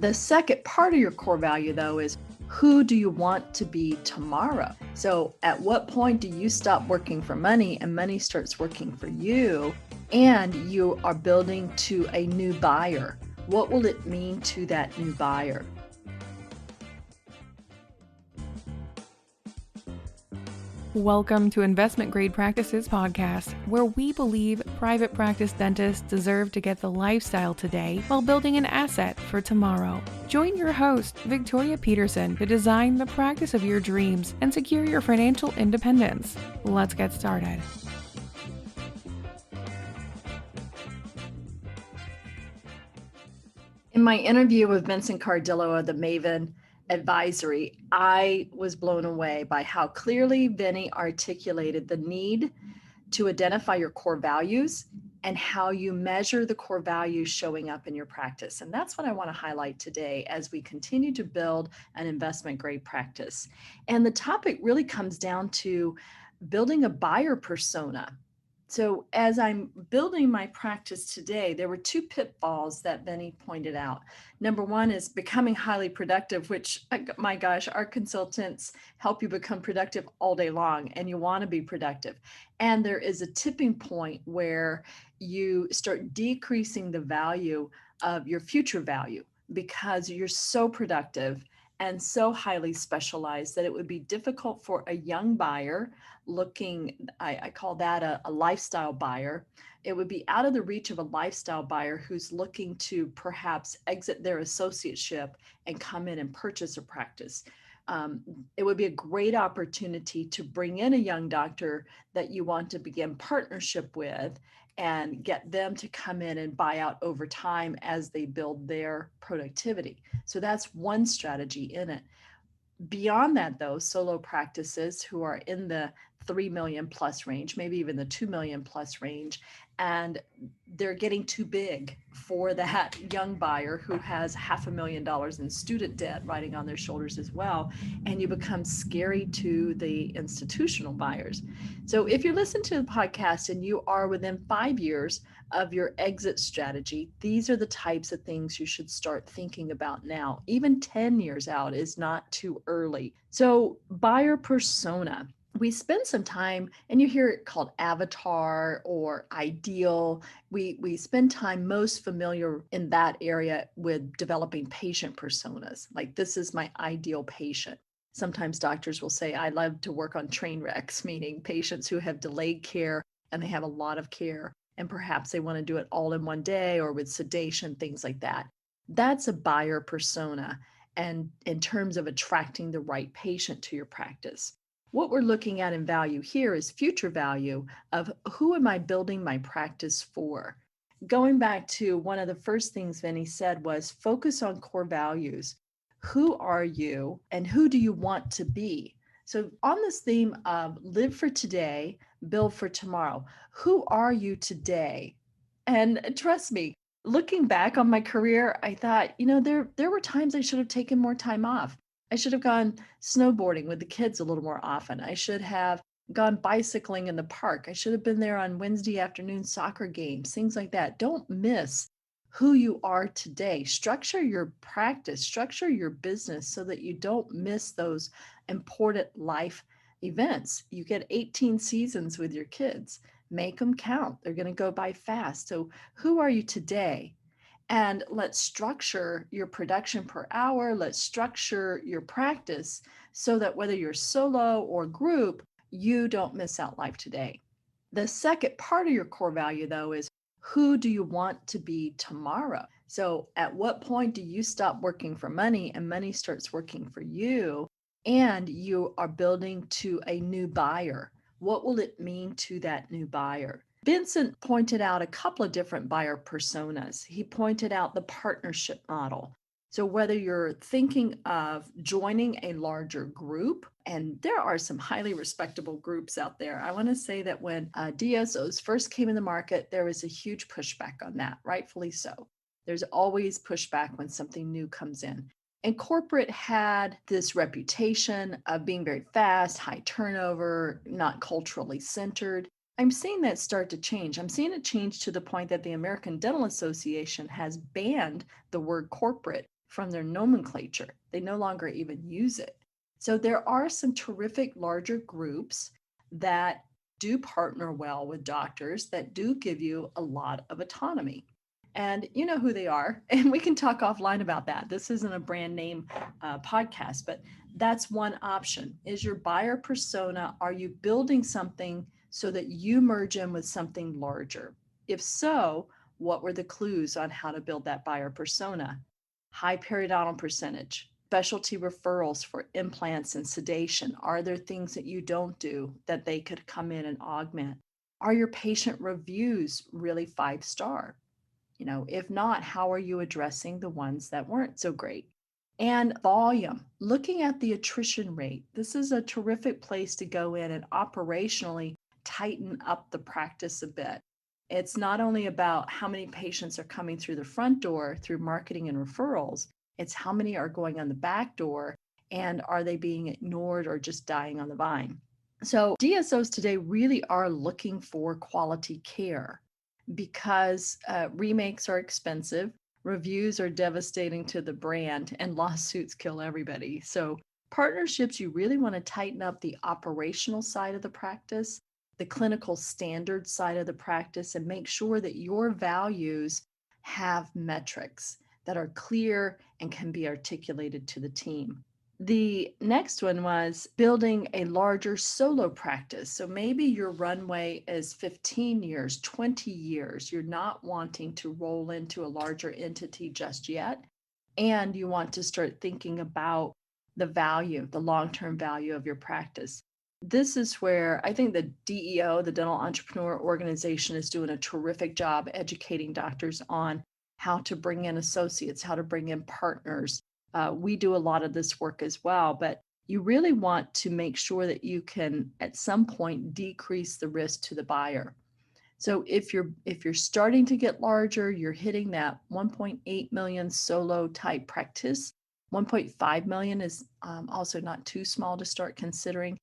The second part of your core value, though, is who do you want to be tomorrow? So at what point do you stop working for money and money starts working for you, and you are building to a new buyer? What will it mean to that new buyer? Welcome to Investment Grade Practices Podcast, where we believe private practice dentists deserve to get the lifestyle today while building an asset for tomorrow. Join your host, Victoria Peterson, to design the practice of your dreams and secure your financial independence. Let's get started. In my interview with Vincent Cardillo of the Maven Advisory, I was blown away by how clearly Vinny articulated the need to identify your core values and how you measure the core values showing up in your practice. And that's what I want to highlight today as we continue to build an investment grade practice. And the topic really comes down to building a buyer persona. So as I'm building my practice today, there were two pitfalls that Vinny pointed out. Number one is becoming highly productive, which, my gosh, our consultants help you become productive all day long, and you want to be productive. And there is a tipping point where you start decreasing the value of your future value because you're so productive and so highly specialized that it would be difficult for a young buyer looking, I call that a lifestyle buyer. It would be out of the reach of a lifestyle buyer who's looking to perhaps exit their associateship and come in and purchase a practice. It would be a great opportunity to bring in a young doctor that you want to begin partnership with and get them to come in and buy out over time as they build their productivity. So that's one strategy in it. Beyond that, though, solo practices who are in the 3 million plus range, maybe even the 2 million plus range, and they're getting too big for that young buyer who has $500,000 in student debt riding on their shoulders as well, and you become scary to the institutional buyers. So if you listen to the podcast and you are within 5 years of your exit strategy, these are the types of things you should start thinking about now. Even 10 years out is not too early. So buyer persona. We spend some time, and you hear it called avatar or ideal. We spend time most familiar in that area with developing patient personas. Like, this is my ideal patient. Sometimes doctors will say, I love to work on train wrecks, meaning patients who have delayed care and they have a lot of care. And perhaps they want to do it all in one day or with sedation, things like that. That's a buyer persona. And in terms of attracting the right patient to your practice. What we're looking at in value here is future value of who am I building my practice for? Going back to one of the first things Vinny said was focus on core values. Who are you and who do you want to be? So on this theme of live for today, build for tomorrow, who are you today? And trust me, looking back on my career, I thought, there were times I should have taken more time off. I should have gone snowboarding with the kids a little more often. I should have gone bicycling in the park. I should have been there on Wednesday afternoon soccer games, things like that. Don't miss who you are today. Structure your practice, structure your business so that you don't miss those important life events. You get 18 seasons with your kids. Make them count. They're going to go by fast. So who are you today? And let's structure your production per hour. Let's structure your practice so that whether you're solo or group, you don't miss out life today. The second part of your core value, though, is who do you want to be tomorrow? So at what point do you stop working for money and money starts working for you, and you are building to a new buyer? What will it mean to that new buyer? Vincent pointed out a couple of different buyer personas. He pointed out the partnership model. So whether you're thinking of joining a larger group, and there are some highly respectable groups out there. I want to say that when DSOs first came in the market, there was a huge pushback on that, rightfully so. There's always pushback when something new comes in. And corporate had this reputation of being very fast, high turnover, not culturally centered. I'm seeing that start to change. I'm seeing it change to the point that the American Dental Association has banned the word corporate from their nomenclature. They no longer even use it. So there are some terrific larger groups that do partner well with doctors that do give you a lot of autonomy. And you know who they are. And we can talk offline about that. This isn't a brand name podcast, but that's one option. Is your buyer persona, are you building something so that you merge in with something larger? If so, what were the clues on how to build that buyer persona? High periodontal percentage, specialty referrals for implants and sedation. Are there things that you don't do that they could come in and augment? Are your patient reviews really 5-star? If not, how are you addressing the ones that weren't so great? And volume, looking at the attrition rate. This is a terrific place to go in and operationally tighten up the practice a bit. It's not only about how many patients are coming through the front door through marketing and referrals, it's how many are going on the back door and are they being ignored or just dying on the vine. So DSOs today really are looking for quality care because remakes are expensive, reviews are devastating to the brand, and lawsuits kill everybody. So partnerships, you really want to tighten up the operational side of the practice, the clinical standard side of the practice, and make sure that your values have metrics that are clear and can be articulated to the team. The next one was building a larger solo practice. So maybe your runway is 15 years, 20 years. You're not wanting to roll into a larger entity just yet. And you want to start thinking about the value, the long-term value of your practice. This is where I think the DEO, the Dental Entrepreneur Organization, is doing a terrific job educating doctors on how to bring in associates, how to bring in partners. We do a lot of this work as well, but you really want to make sure that you can, at some point, decrease the risk to the buyer. So if you're starting to get larger, you're hitting that 1.8 million solo type practice. 1.5 million is also not too small to start considering.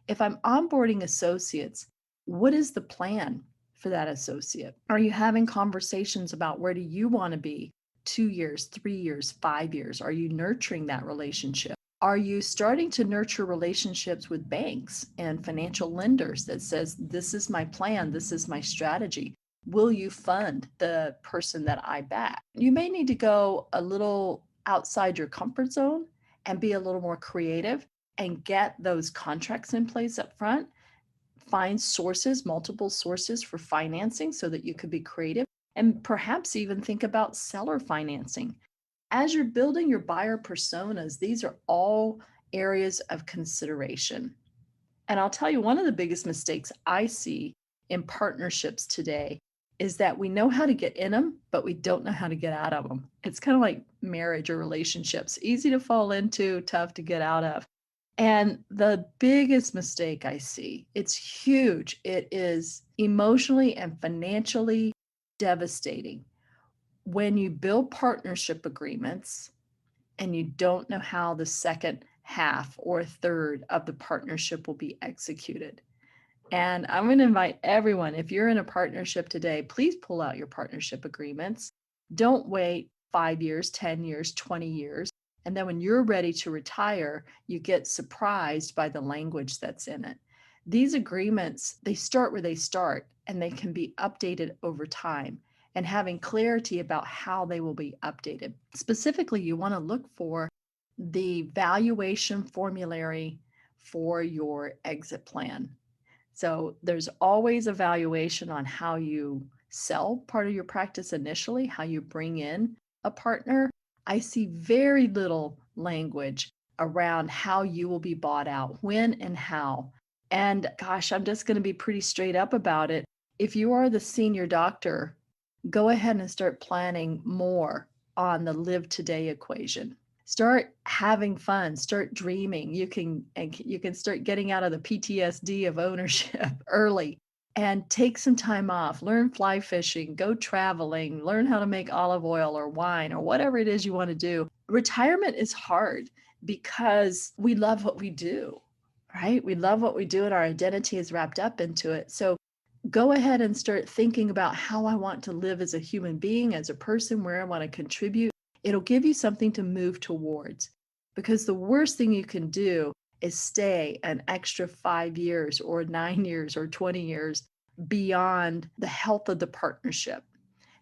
If I'm onboarding associates, what is the plan for that associate? Are you having conversations about where do you want to be 2 years, 3 years, 5 years? Are you nurturing that relationship? Are you starting to nurture relationships with banks and financial lenders that says, this is my plan, this is my strategy? Will you fund the person that I back? You may need to go a little outside your comfort zone and be a little more creative and get those contracts in place up front. Find sources, multiple sources for financing so that you could be creative, and perhaps even think about seller financing. As you're building your buyer personas, these are all areas of consideration. And I'll tell you, one of the biggest mistakes I see in partnerships today is that we know how to get in them, but we don't know how to get out of them. It's kind of like marriage or relationships, easy to fall into, tough to get out of. And the biggest mistake I see, it's huge. It is emotionally and financially devastating when you build partnership agreements and you don't know how the second half or third of the partnership will be executed. And I'm going to invite everyone, if you're in a partnership today, please pull out your partnership agreements. Don't wait 5 years, 10 years, 20 years. And then when you're ready to retire, you get surprised by the language that's in it. These agreements, they start where they start, and they can be updated over time, and having clarity about how they will be updated. Specifically, you want to look for the valuation formulary for your exit plan. So there's always a valuation on how you sell part of your practice initially, how you bring in a partner. I see very little language around how you will be bought out, when and how. And gosh, I'm just going to be pretty straight up about it. If you are the senior doctor, go ahead and start planning more on the live today equation. Start having fun, start dreaming. You can start getting out of the PTSD of ownership early and take some time off, learn fly fishing, go traveling, learn how to make olive oil or wine or whatever it is you want to do. Retirement is hard because we love what we do, right? We love what we do and our identity is wrapped up into it. So go ahead and start thinking about how I want to live as a human being, as a person, where I want to contribute. It'll give you something to move towards, because the worst thing you can do is stay an extra 5 years or 9 years or 20 years beyond the health of the partnership.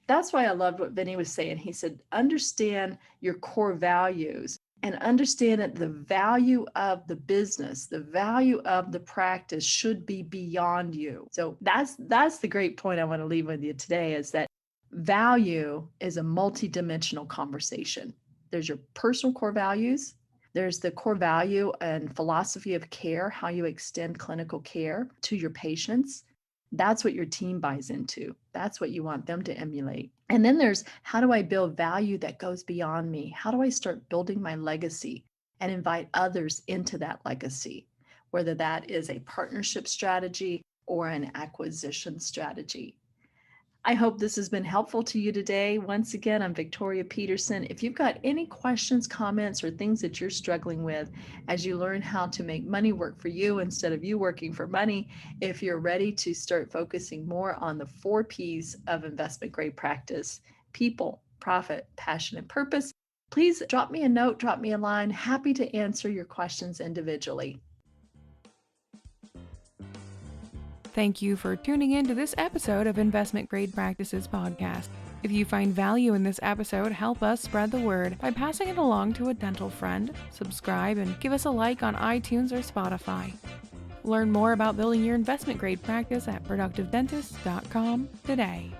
That's why I loved what Vinny was saying. He said, understand your core values and understand that the value of the business, the value of the practice should be beyond you. So that's the great point I want to leave with you today, is that value is a multidimensional conversation. There's your personal core values. There's the core value and philosophy of care, how you extend clinical care to your patients. That's what your team buys into. That's what you want them to emulate. And then there's, how do I build value that goes beyond me? How do I start building my legacy and invite others into that legacy, whether that is a partnership strategy or an acquisition strategy? I hope this has been helpful to you today. Once again, I'm Victoria Peterson. If you've got any questions, comments, or things that you're struggling with as you learn how to make money work for you instead of you working for money, if you're ready to start focusing more on the 4 P's of investment grade practice: people, profit, passion, and purpose, please drop me a note, drop me a line. Happy to answer your questions individually. Thank you for tuning in to this episode of Investment Grade Practices Podcast. If you find value in this episode, help us spread the word by passing it along to a dental friend, subscribe, and give us a like on iTunes or Spotify. Learn more about building your investment grade practice at productivedentist.com today.